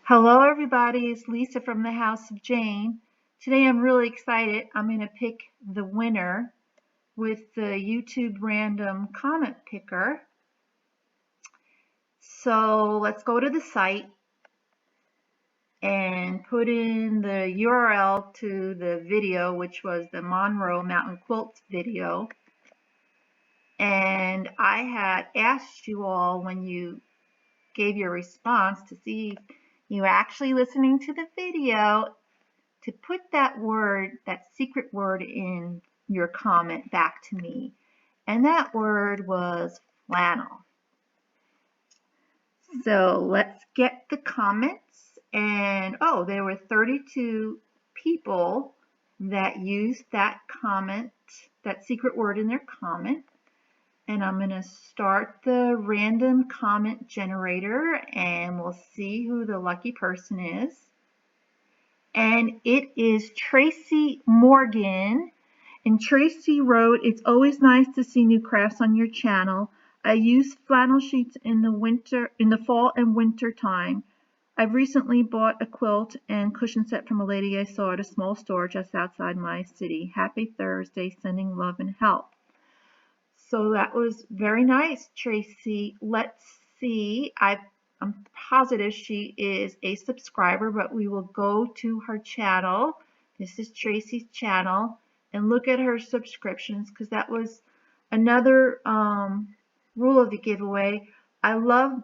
Hello everybody, it's Lisa from the House of Jane. Today I'm really excited. I'm going to pick the winner with the YouTube random comment picker. So let's go to the site and put in the URL to the video, which was the Monroe Mountain Quilt video. And I had asked you all when you gave your response to see if you were actually listening to the video to put that word, that secret word in your comment back to me. And that word was flannel. So let's get the comments. And oh, there were 32 people that used that comment, that secret word in their comment. And I'm going to start the random comment generator and we'll see who the lucky person is. And it is Tracy Morgan. And Tracy wrote, "It's always nice to see new crafts on your channel. I use flannel sheets in the fall and winter time. I've recently bought a quilt and cushion set from a lady I saw at a small store just outside my city. Happy Thursday, sending love and help." So that was very nice, Tracy. Let's see. I'm positive she is a subscriber, but we will go to her channel. This is Tracy's channel, and look at her subscriptions, because that was another rule of the giveaway. I love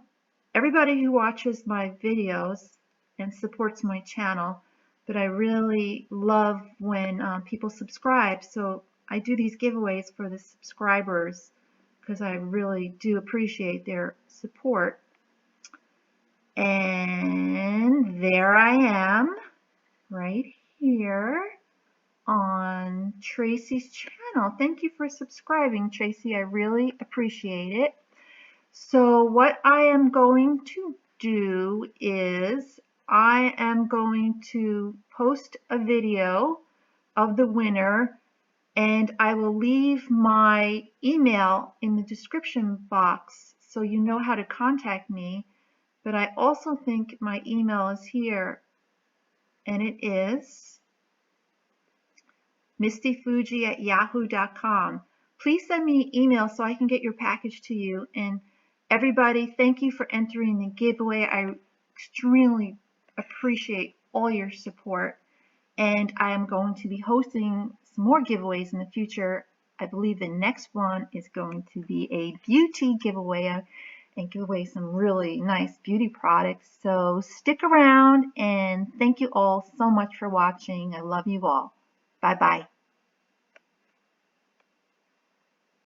everybody who watches my videos and supports my channel, but I really love when people subscribe. So I do these giveaways for the subscribers because I really do appreciate their support. And there I am right here on Tracy's channel. Thank you for subscribing, Tracy. I really appreciate it. So what I am going to do is I am going to post a video of the winner, and I will leave my email in the description box so you know how to contact me. But I also think my email is here, and it is mistyfuji@yahoo.com. Please send me an email so I can get your package to you. And everybody, thank you for entering the giveaway. I extremely appreciate all your support. And I am going to be hosting some more giveaways in the future. I believe the next one is going to be a beauty giveaway and give away some really nice beauty products. So stick around, and thank you all so much for watching. I love you all. Bye-bye.